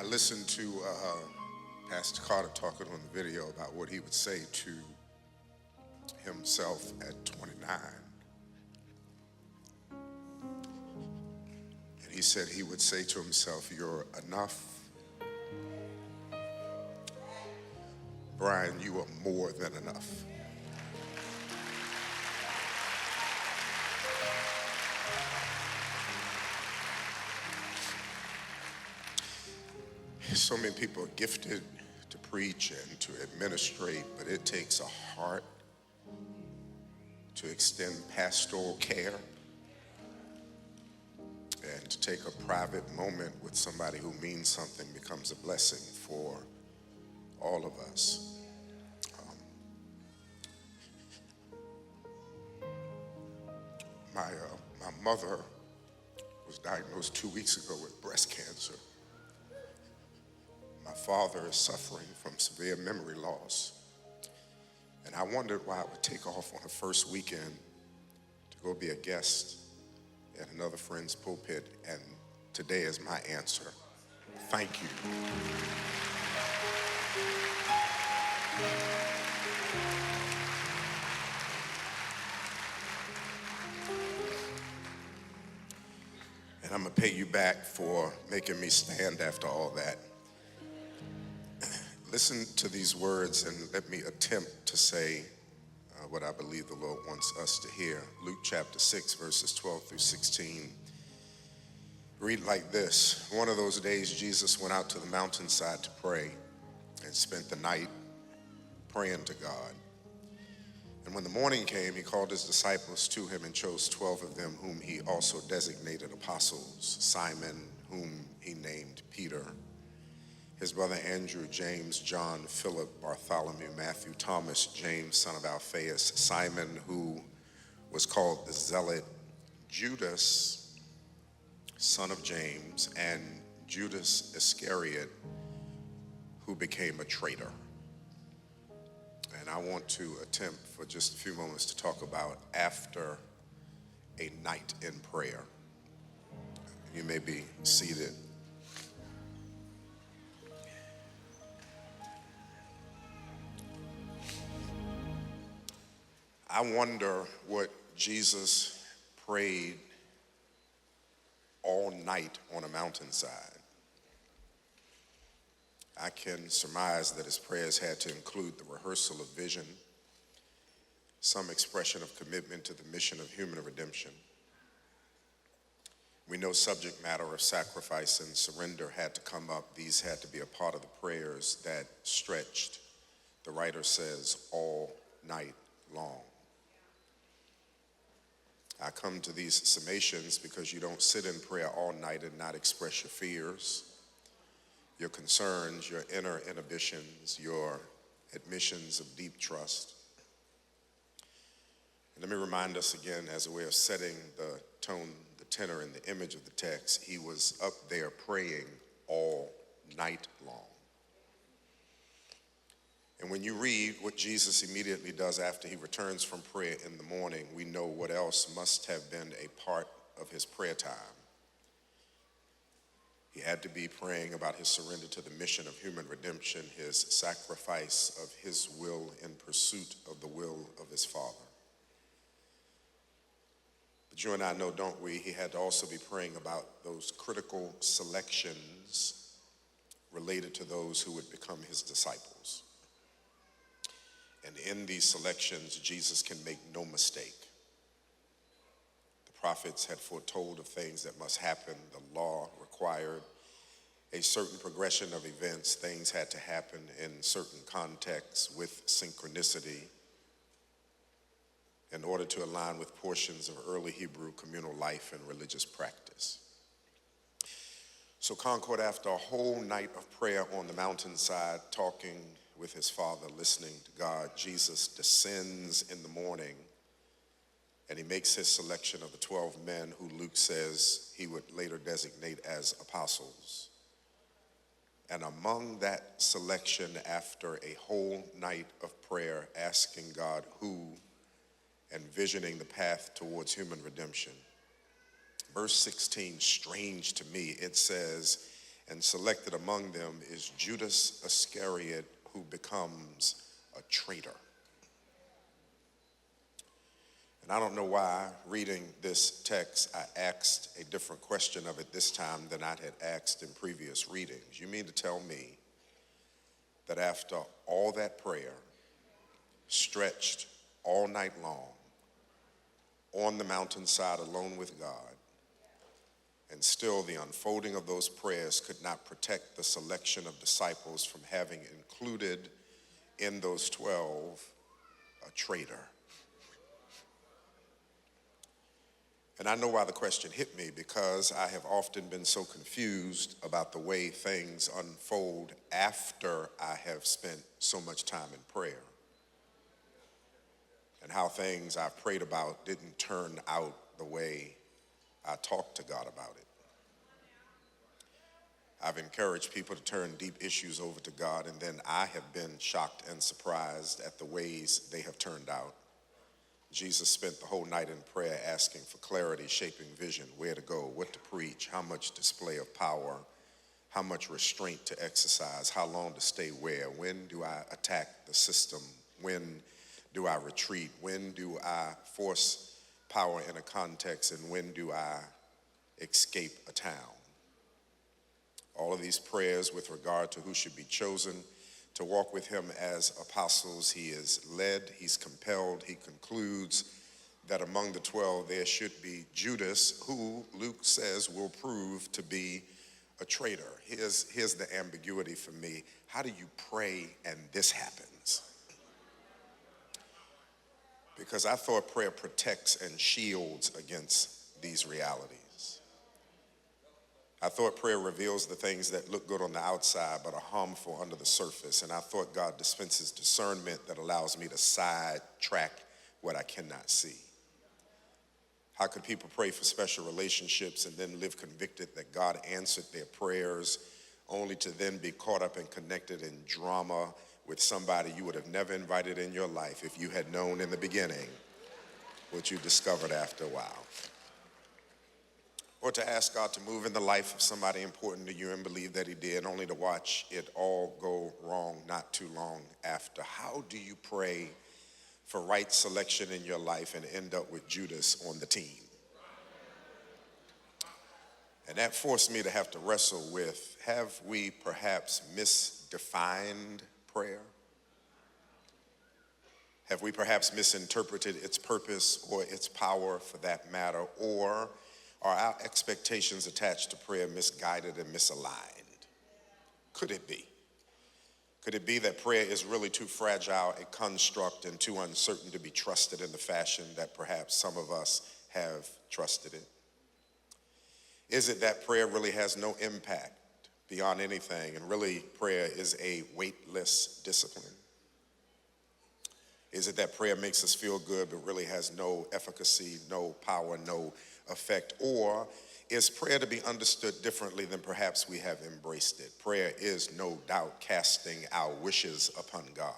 I listened to Pastor Carter talking on the video about what he would say to himself at 29. And he said he would say to himself, "You're enough. Bryan, you are more than enough." So many people are gifted to preach and to administrate, but it takes a heart to extend pastoral care and to take a private moment with somebody who means something becomes a blessing for all of us. My mother was diagnosed 2 weeks ago with breast cancer. My father is suffering from severe memory loss. And I wondered why I would take off on the first weekend to go be a guest at another friend's pulpit, and today is my answer. Thank you. And I'm gonna pay you back for making me stand after all that. Listen to these words and let me attempt to say what I believe the Lord wants us to hear. Luke chapter 6, verses 12 through 16. Read like this. One of those days, Jesus went out to the mountainside to pray and spent the night praying to God. And when the morning came, he called his disciples to him and chose 12 of them, whom he also designated apostles: Simon, whom he named Peter, his brother Andrew, James, John, Philip, Bartholomew, Matthew, Thomas, James, son of Alphaeus, Simon, who was called the Zealot, Judas, son of James, and Judas Iscariot, who became a traitor. And I want to attempt for just a few moments to talk about after a night in prayer. You may be seated. I wonder what Jesus prayed all night on a mountainside. I can surmise that his prayers had to include the rehearsal of vision, some expression of commitment to the mission of human redemption. We know subject matter of sacrifice and surrender had to come up. These had to be a part of the prayers that stretched, the writer says, all night long. I come to these summations because you don't sit in prayer all night and not express your fears, your concerns, your inner inhibitions, your admissions of deep trust. And let me remind us again, as a way of setting the tone, the tenor, and the image of the text, he was up there praying all night long. And when you read what Jesus immediately does after he returns from prayer in the morning, we know what else must have been a part of his prayer time. He had to be praying about his surrender to the mission of human redemption, his sacrifice of his will in pursuit of the will of his Father. But you and I know, don't we, he had to also be praying about those critical selections related to those who would become his disciples. And in these selections, Jesus can make no mistake. The prophets had foretold of things that must happen. The law required a certain progression of events. Things had to happen in certain contexts with synchronicity in order to align with portions of early Hebrew communal life and religious practice. So Concord, after a whole night of prayer on the mountainside, talking with his Father, listening to God, Jesus descends in the morning and he makes his selection of the 12 men who Luke says he would later designate as apostles. And among that selection, after a whole night of prayer, asking God who and visioning the path towards human redemption, verse 16, strange to me, it says, and selected among them is Judas Iscariot, who becomes a traitor. And I don't know why, reading this text, I asked a different question of it this time than I had asked in previous readings. You mean to tell me that after all that prayer, stretched all night long, on the mountainside alone with God, and still the unfolding of those prayers could not protect the selection of disciples from having included in those 12 a traitor? And I know why the question hit me, because I have often been so confused about the way things unfold after I have spent so much time in prayer, and how things I've prayed about didn't turn out the way I talked to God about it. I've encouraged people to turn deep issues over to God, and then I have been shocked and surprised at the ways they have turned out. Jesus spent the whole night in prayer asking for clarity, shaping vision, where to go, what to preach, how much display of power, how much restraint to exercise, how long to stay where, when do I attack the system, when do I retreat, when do I force power in a context, and when do I escape a town? All of these prayers with regard to who should be chosen to walk with him as apostles. He is led, he's compelled, he concludes that among the 12 there should be Judas, who Luke says will prove to be a traitor. Here's the ambiguity for me. How do you pray and this happens? Because I thought prayer protects and shields against these realities. I thought prayer reveals the things that look good on the outside but are harmful under the surface. And I thought God dispenses discernment that allows me to sidetrack what I cannot see. How could people pray for special relationships and then live convicted that God answered their prayers, only to then be caught up and connected in drama with somebody you would have never invited in your life if you had known in the beginning what you discovered after a while? Or to ask God to move in the life of somebody important to you and believe that he did, only to watch it all go wrong not too long after. How do you pray for right selection in your life and end up with Judas on the team? And that forced me to have to wrestle with, have we perhaps misdefined prayer? Have we perhaps misinterpreted its purpose or its power for that matter? Or are our expectations attached to prayer misguided and misaligned? Could it be? Could it be that prayer is really too fragile a construct and too uncertain to be trusted in the fashion that perhaps some of us have trusted it? Is it that prayer really has no impact beyond anything, and really prayer is a weightless discipline? Is it that prayer makes us feel good but really has no efficacy, no power, no effect? Or is prayer to be understood differently than perhaps we have embraced it? Prayer is no doubt casting our wishes upon God.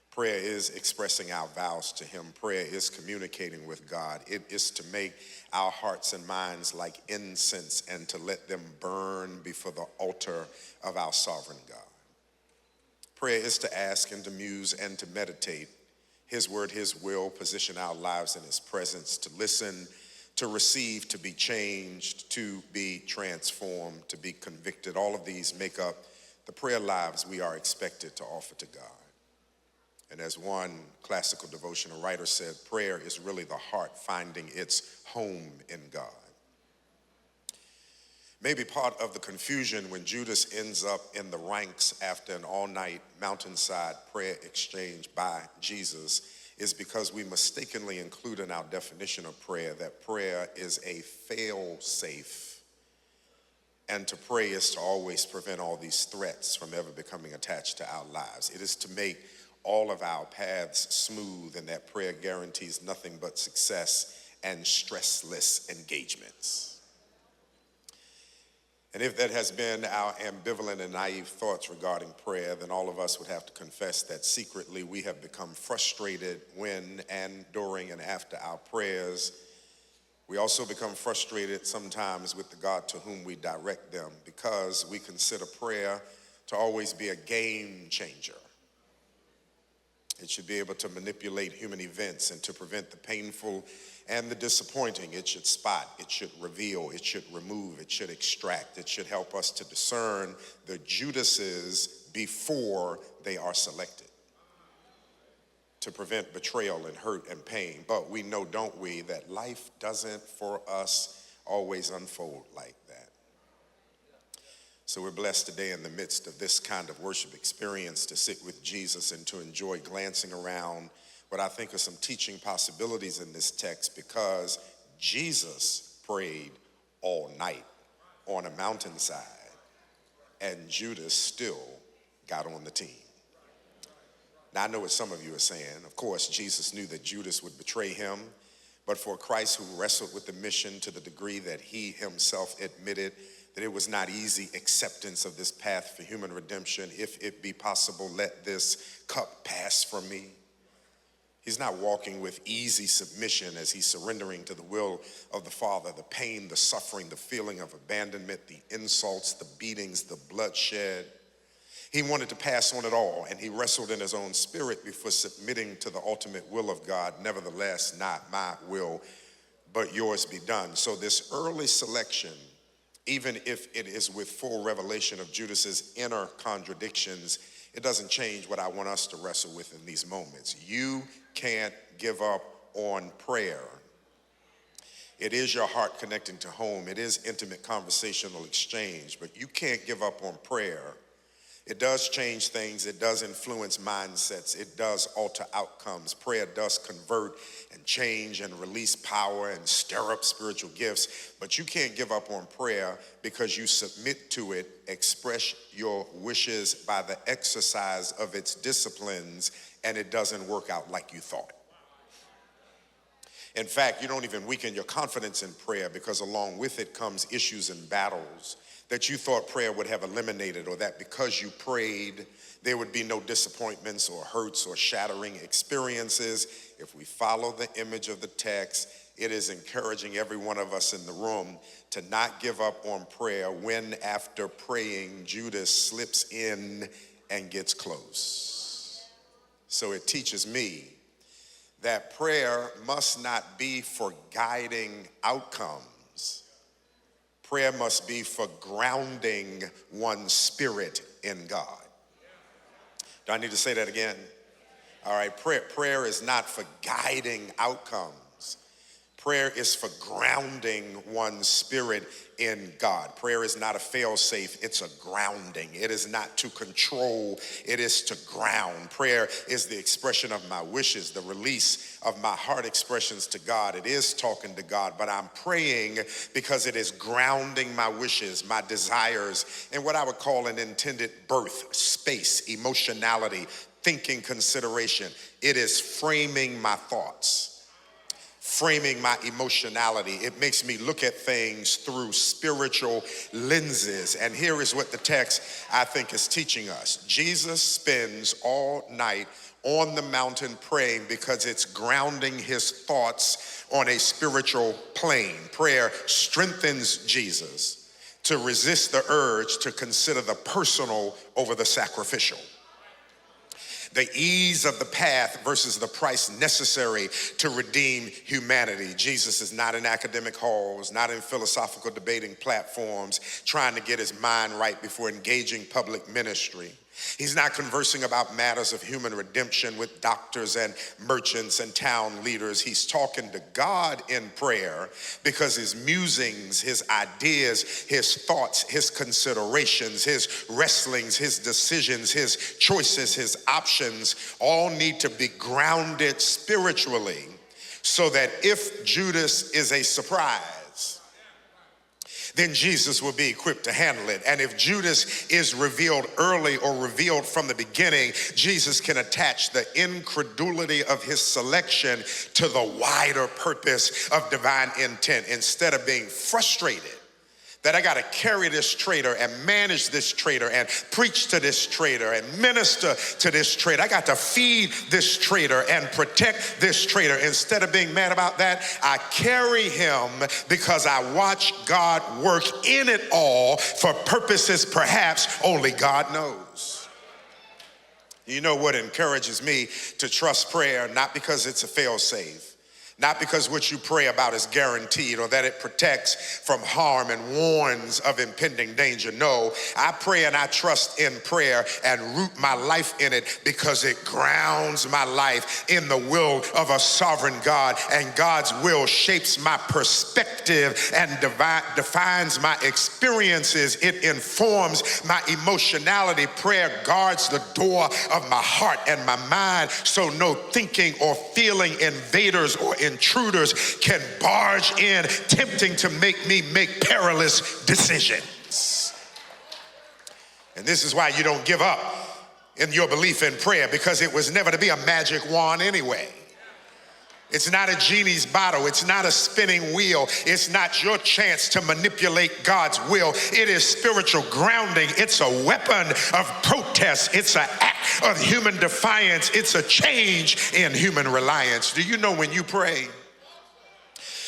Prayer is expressing our vows to him. Prayer is communicating with God. It is to make our hearts and minds like incense and to let them burn before the altar of our sovereign God. Prayer is to ask and to muse and to meditate his word, his will, position our lives in his presence, to listen, to receive, to be changed, to be transformed, to be convicted. All of these make up the prayer lives we are expected to offer to God. And as one classical devotional writer said, prayer is really the heart finding its home in God. Maybe part of the confusion when Judas ends up in the ranks after an all-night mountainside prayer exchange by Jesus is because we mistakenly include in our definition of prayer that prayer is a fail-safe, and to pray is to always prevent all these threats from ever becoming attached to our lives. It is to make all of our paths smooth, and that prayer guarantees nothing but success and stressless engagements. And if that has been our ambivalent and naive thoughts regarding prayer, then all of us would have to confess that secretly we have become frustrated when and during and after our prayers We also become frustrated sometimes with the God to whom we direct them because we consider prayer to always be a game changer. It should be able to manipulate human events and to prevent the painful and the disappointing. It should spot, it should reveal, it should remove, it should extract. It should help us to discern the Judases before they are selected, to prevent betrayal and hurt and pain. But we know, don't we, that life doesn't for us always unfold like that. So we're blessed today in the midst of this kind of worship experience to sit with Jesus and to enjoy glancing around what I think are some teaching possibilities in this text, because Jesus prayed all night on a mountainside and Judas still got on the team. Now, I know what some of you are saying. Of course, Jesus knew that Judas would betray him, but for Christ, who wrestled with the mission to the degree that he himself admitted that it was not easy acceptance of this path for human redemption, if it be possible, let this cup pass from me. He's not walking with easy submission as he's surrendering to the will of the Father. The pain, the suffering, the feeling of abandonment, the insults, the beatings, the bloodshed. He wanted to pass on it all, and he wrestled in his own spirit before submitting to the ultimate will of God. Nevertheless, not my will, but yours be done. So this early selection, even if it is with full revelation of Judas's inner contradictions, it doesn't change what I want us to wrestle with in these moments. You can't give up on prayer. It is your heart connecting to home. It is intimate conversational exchange, but you can't give up on prayer. It does change things. It does influence mindsets. It does alter outcomes. Prayer does convert and change and release power and stir up spiritual gifts. But you can't give up on prayer because you submit to it, express your wishes by the exercise of its disciplines, and it doesn't work out like you thought. In fact, you don't even weaken your confidence in prayer, because along with it comes issues and battles that you thought prayer would have eliminated, or that because you prayed, there would be no disappointments or hurts or shattering experiences. If we follow the image of the text, it is encouraging every one of us in the room to not give up on prayer when, after praying, Judas slips in and gets close. So it teaches me that prayer must not be for guiding outcomes. Prayer must be for grounding one's spirit in God. Do I need to say that again? All right, prayer is not for guiding outcomes. Prayer is for grounding one's spirit in God. Prayer is not a fail-safe, it's a grounding. It is not to control, it is to ground. Prayer is the expression of my wishes, the release of my heart expressions to God. It is talking to God, but I'm praying because it is grounding my wishes, my desires, in what I would call an intended birth, space, emotionality, thinking consideration. It is framing my thoughts, framing my emotionality. It makes me look at things through spiritual lenses. And here is what the text, I think, is teaching us. Jesus spends all night on the mountain praying because it's grounding his thoughts on a spiritual plane. Prayer strengthens Jesus to resist the urge to consider the personal over the sacrificial, the ease of the path versus the price necessary to redeem humanity. Jesus is not in academic halls, not in philosophical debating platforms, trying to get his mind right before engaging public ministry. He's not conversing about matters of human redemption with doctors and merchants and town leaders. He's talking to God in prayer because his musings, his ideas, his thoughts, his considerations, his wrestlings, his decisions, his choices, his options all need to be grounded spiritually, so that if Judas is a surprise, then Jesus will be equipped to handle it. And if Judas is revealed early or revealed from the beginning, Jesus can attach the incredulity of his selection to the wider purpose of divine intent. Instead of being frustrated that I got to carry this traitor and manage this traitor and preach to this traitor and minister to this traitor. I got to feed this traitor and protect this traitor. Instead of being mad about that, I carry him because I watch God work in it all for purposes perhaps only God knows. You know what encourages me to trust prayer? Not because it's a fail-safe, not because what you pray about is guaranteed or that it protects from harm and warns of impending danger. No, I pray and I trust in prayer and root my life in it because it grounds my life in the will of a sovereign God, and God's will shapes my perspective and defines my experiences. It informs my emotionality. Prayer guards the door of my heart and my mind so no thinking or feeling invaders or intruders can barge in, tempting to make me make perilous decisions. And this is why you don't give up in your belief in prayer, because it was never to be a magic wand anyway. It's not a genie's bottle. It's not a spinning wheel. It's not your chance to manipulate God's will. It is spiritual grounding. It's a weapon of protest. It's an act of human defiance. It's a change in human reliance. Do you know when you pray,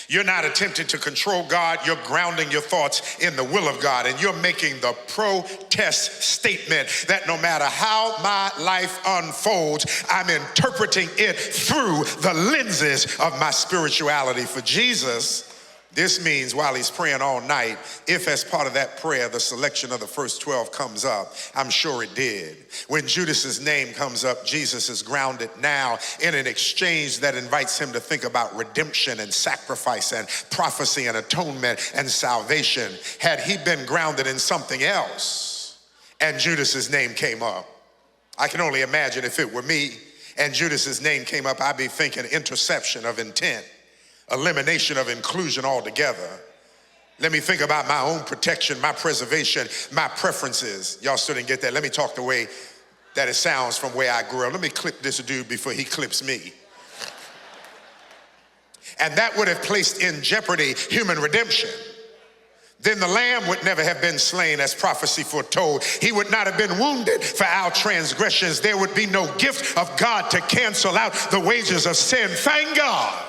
you're not attempting to control God, you're grounding your thoughts in the will of God, and you're making the protest statement that no matter how my life unfolds, I'm interpreting it through the lenses of my spirituality. For Jesus, this means while he's praying all night, if as part of that prayer the selection of the first 12 comes up, I'm sure it did. When Judas's name comes up, Jesus is grounded now in an exchange that invites him to think about redemption and sacrifice and prophecy and atonement and salvation. Had he been grounded in something else and Judas's name came up, I can only imagine if it were me and Judas's name came up, I'd be thinking interception of intent, elimination of inclusion altogether. Let me think about my own protection, my preservation, my preferences. Y'all still didn't get that. Let me talk the way that it sounds from where I grew up. Let me clip this dude before he clips me. And that would have placed in jeopardy human redemption. Then the lamb would never have been slain as prophecy foretold. He would not have been wounded for our transgressions. There would be no gift of God to cancel out the wages of sin. Thank God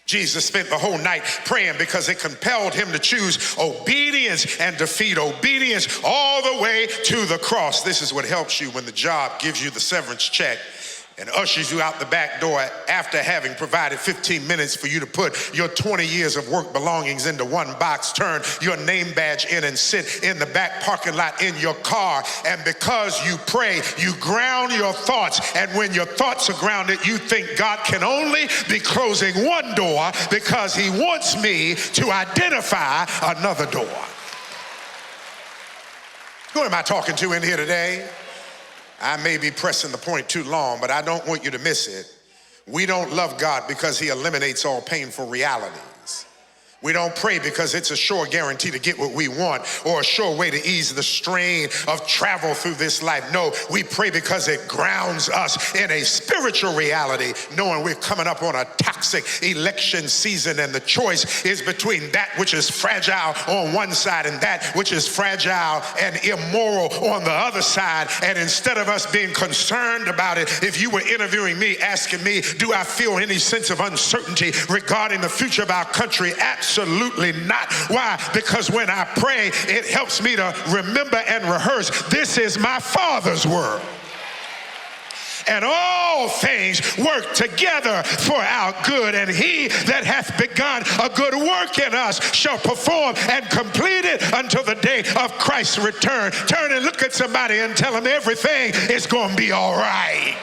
Jesus spent the whole night praying because it compelled him to choose obedience and defeat obedience all the way to the cross. This is what helps you when the job gives you the severance check and ushers you out the back door after having provided 15 minutes for you to put your 20 years of work belongings into one box, turn your name badge in and sit in the back parking lot in your car. And because you pray, you ground your thoughts. And when your thoughts are grounded, you think God can only be closing one door because he wants me to identify another door. Who am I talking to in here today? I may be pressing the point too long, but I don't want you to miss it. We don't love God because he eliminates all painful realities. We don't pray because it's a sure guarantee to get what we want or a sure way to ease the strain of travel through this life. No, we pray because it grounds us in a spiritual reality, knowing we're coming up on a toxic election season and the choice is between that which is fragile on one side and that which is fragile and immoral on the other side. And instead of us being concerned about it, if you were interviewing me, asking me, do I feel any sense of uncertainty regarding the future of our country? Absolutely not. Why? Because when I pray, it helps me to remember and rehearse. This is my Father's word. And all things work together for our good. And he that hath begun a good work in us shall perform and complete it until the day of Christ's return. Turn and look at somebody and tell them everything is going to be all right.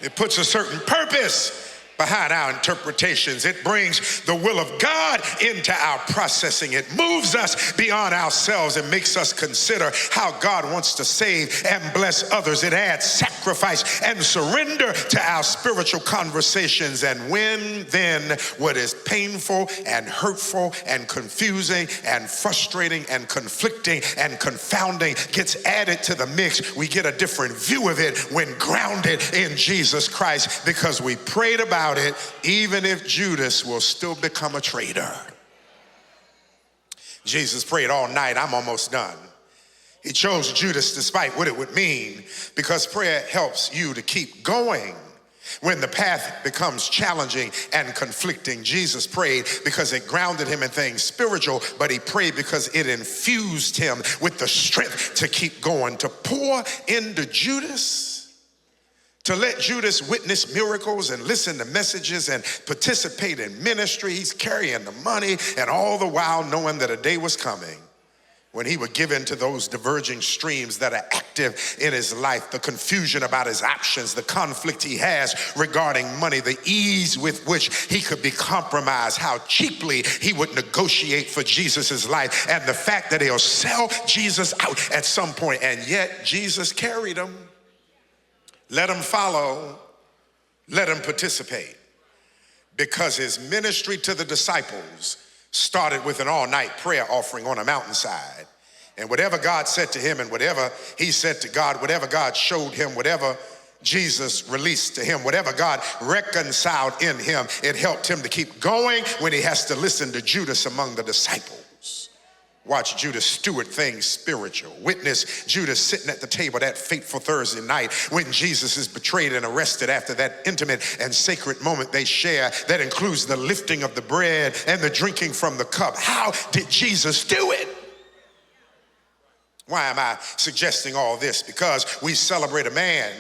It puts a certain purpose behind our interpretations. It brings the will of God into our processing. It moves us beyond ourselves and makes us consider how God wants to save and bless others. It adds sacrifice and surrender to our spiritual conversations. And when then what is painful and hurtful and confusing and frustrating and conflicting and confounding gets added to the mix, we get a different view of it when grounded in Jesus Christ, because we prayed about it, even if Judas will still become a traitor. Jesus prayed all night. I'm almost done. He chose Judas despite what it would mean, because prayer helps you to keep going when the path becomes challenging and conflicting. Jesus prayed because it grounded him in things spiritual, but he prayed because it infused him with the strength to keep going, to pour into Judas, to let Judas witness miracles and listen to messages and participate in ministry. He's carrying the money, and all the while knowing that a day was coming when he would give in to those diverging streams that are active in his life, the confusion about his options, the conflict he has regarding money, the ease with which he could be compromised, how cheaply he would negotiate for Jesus's life, and the fact that he'll sell Jesus out at some point. And yet Jesus carried him, let him follow, let him participate, because his ministry to the disciples started with an all-night prayer offering on a mountainside. And whatever God said to him and whatever he said to God, whatever God showed him, whatever Jesus released to him, whatever God reconciled in him, it helped him to keep going when he has to listen to Judas among the disciples. Watch Judas steward things spiritual. Witness Judas sitting at the table that fateful Thursday night when Jesus is betrayed and arrested, after that intimate and sacred moment they share that includes the lifting of the bread and the drinking from the cup. How did Jesus do it? Why am I suggesting all this? Because we celebrate a man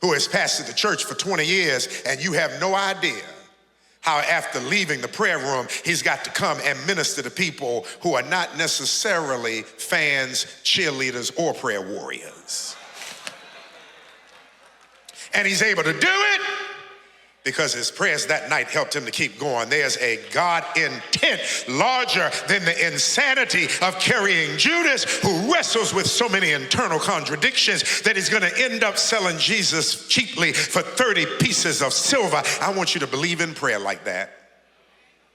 who has pastored the church for 20 years, and you have no idea how after leaving the prayer room, he's got to come and minister to people who are not necessarily fans, cheerleaders, or prayer warriors. And he's able to do it because his prayers that night helped him to keep going. There's a God intent larger than the insanity of carrying Judas, who wrestles with so many internal contradictions that he's going to end up selling Jesus cheaply for 30 pieces of silver. I want you to believe in prayer like that.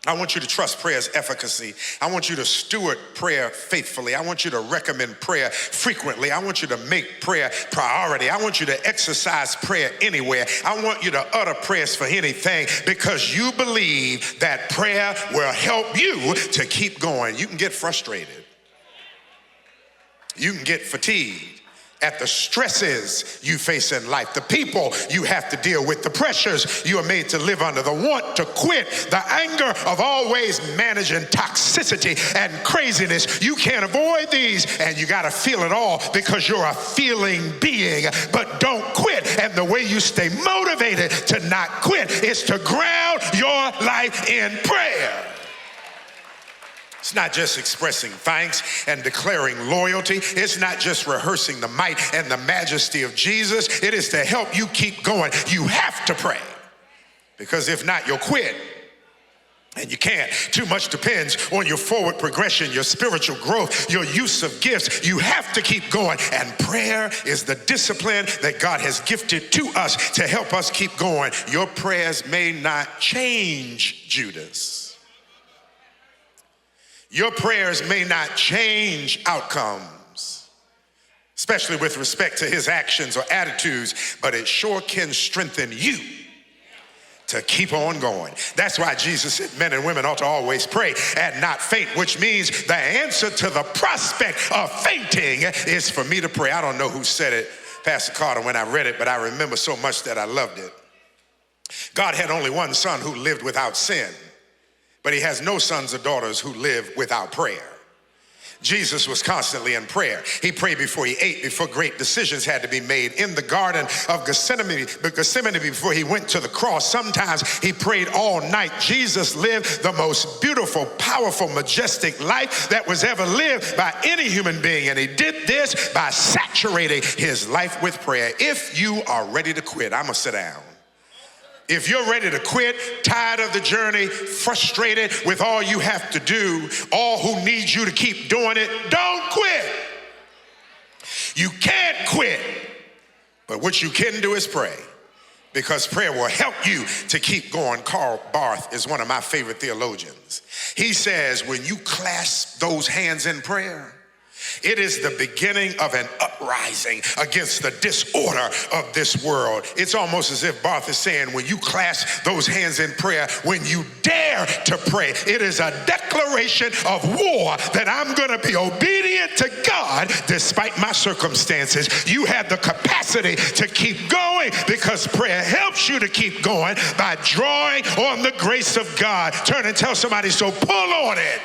I want you to trust prayer's efficacy. I want you to steward prayer faithfully. I want you to recommend prayer frequently. I want you to make prayer priority. I want you to exercise prayer anywhere. I want you to utter prayers for anything, because you believe that prayer will help you to keep going. You can get frustrated. You can get fatigued at the stresses you face in life, the people you have to deal with, the pressures you are made to live under, the want to quit, the anger of always managing toxicity and craziness. You can't avoid these, and you got to feel it all because you're a feeling being. But don't quit. And the way you stay motivated to not quit is to ground your life in prayer. It's not just expressing thanks and declaring loyalty. It's not just rehearsing the might and the majesty of Jesus. It is to help you keep going. You have to pray, because if not, you'll quit. And you can't. Too much depends on your forward progression, your spiritual growth, your use of gifts. You have to keep going. And prayer is the discipline that God has gifted to us to help us keep going. Your prayers may not change Judas. Your prayers may not change outcomes, especially with respect to his actions or attitudes, but it sure can strengthen you to keep on going. That's why Jesus said men and women ought to always pray and not faint, which means the answer to the prospect of fainting is for me to pray. I don't know who said it, Pastor Carter, when I read it, but I remember so much that I loved it. God had only one son who lived without sin, but he has no sons or daughters who live without prayer. Jesus was constantly in prayer. He prayed before he ate, before great decisions had to be made. In the Garden of Gethsemane before he went to the cross, sometimes he prayed all night. Jesus lived the most beautiful, powerful, majestic life that was ever lived by any human being. And he did this by saturating his life with prayer. If you are ready to quit, I'm gonna sit down. If you're ready to quit, tired of the journey, frustrated with all you have to do, all who need you to keep doing it, don't quit. You can't quit, but what you can do is pray, because prayer will help you to keep going. Karl Barth is one of my favorite theologians. He says, when you clasp those hands in prayer, it is the beginning of an uprising against the disorder of this world. It's almost as if Barth is saying, when you clasp those hands in prayer, when you dare to pray, it is a declaration of war that I'm going to be obedient to God despite my circumstances. You have the capacity to keep going because prayer helps you to keep going by drawing on the grace of God. Turn and tell somebody, so pull on it.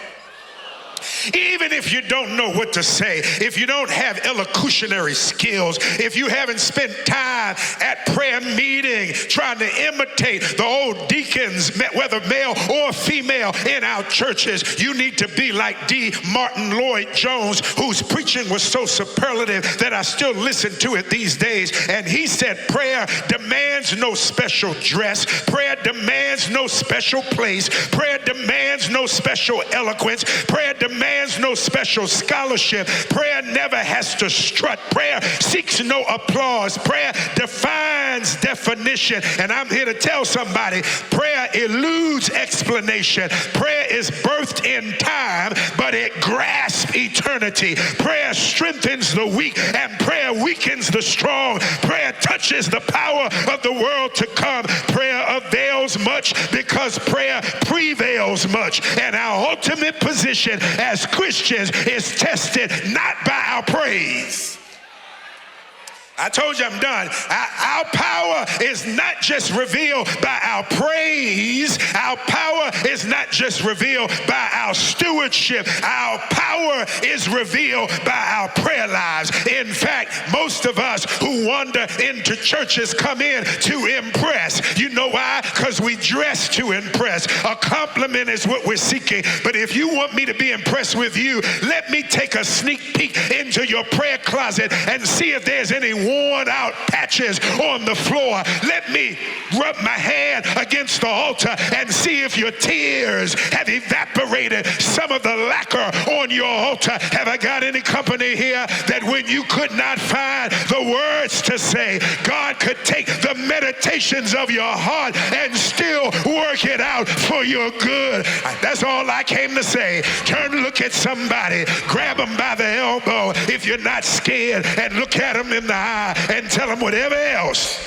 Even if you don't know what to say, if you don't have elocutionary skills, if you haven't spent time at prayer meeting trying to imitate the old deacons, whether male or female in our churches, you need to be like D. Martin Lloyd-Jones, whose preaching was so superlative that I still listen to it these days. And he said, prayer demands no special dress. Prayer demands no special place. Prayer demands no special eloquence. Prayer demands no special scholarship. Prayer never has to strut. Prayer seeks no applause. Prayer defines definition. And I'm here to tell somebody, prayer eludes explanation. Prayer is birthed in time, but it grasps eternity. Prayer strengthens the weak, and prayer weakens the strong. Prayer touches the power of the world to come. Prayer avails much because prayer prevails much. And our ultimate position as Christians is tested not by our praise. I told you I'm done. Our power is not just revealed by our praise. Our power is not just revealed by our stewardship. Our power is revealed by our prayer lives. In fact, most of us who wander into churches come in to impress. You know why? Because we dress to impress. A compliment is what we're seeking. But if you want me to be impressed with you, let me take a sneak peek into your prayer closet and see if there's any worn out patches on the floor. Let me rub my hand against the altar and see if your tears have evaporated some of the lacquer on your altar. Have I got any company here that when you could not find the words to say, God could take the meditations of your heart and still work it out for your good? That's all I came to say. Turn and look at somebody, grab them by the elbow if you're not scared, and look at them in the eye and tell them whatever else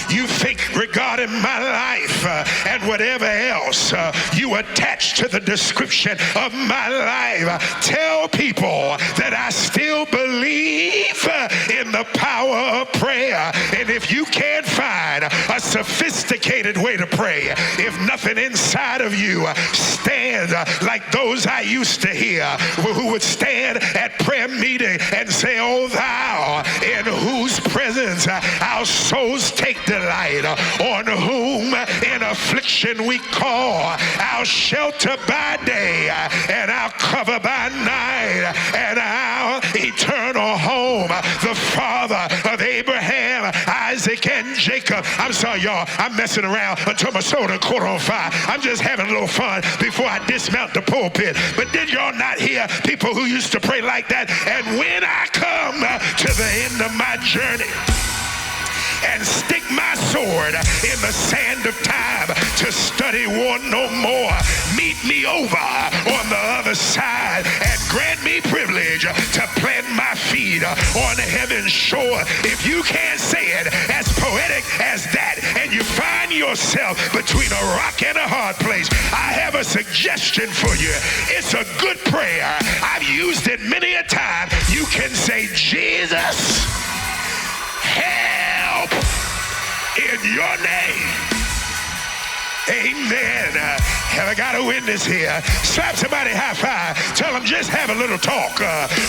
you think regarding my life and whatever else you attach to the description of my life. Tell people that I still believe in the power of prayer. And if you can't find a sophisticated way to pray, if nothing inside of you stands like those I used to hear who would stand at prayer meeting and say, "Oh, thou in whose presence our souls take delight, on whom in affliction we call, our shelter by day and our cover by night, and our eternal home, the Father of Abraham, Isaac, and Jacob." I'm sorry, y'all, I'm messing around until my soda caught on fire. I'm just having a little fun before I dismount the pulpit. But did y'all not hear people who used to pray like that? And when I come to the end of my journey and stick my sword in the sand of time to study one no more, meet me over on the other side and grant me privilege to plant my feet on heaven's shore. If you can't say it as poetic as that, and you find yourself between a rock and a hard place, I have a suggestion for you. It's a good prayer. I've used it many a time. You can say, "Jesus, help in your name." Amen. Have I got a witness here? Slap somebody high five. Tell them just have a little talk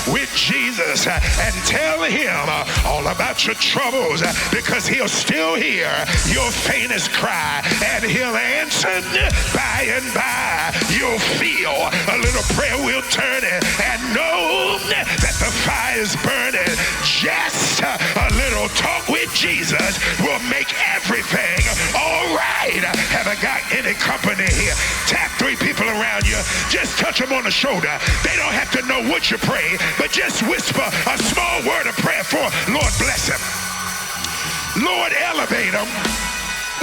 with Jesus and tell him all about your troubles, because he'll still hear your faintest cry and he'll answer by and by. You'll feel a little prayer wheel turning and know that the fire's burning. Just a little talk with Jesus will make everything all right. Have I got any company here? Tap 3 people around you. Just touch them on the shoulder. They don't have to know what you pray, but just whisper a small word of prayer for, "Lord, bless him. Lord, elevate him.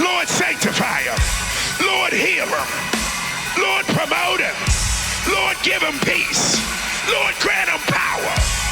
Lord, sanctify him. Lord, heal him. Lord, promote him. Lord, give him peace. Lord, grant him power.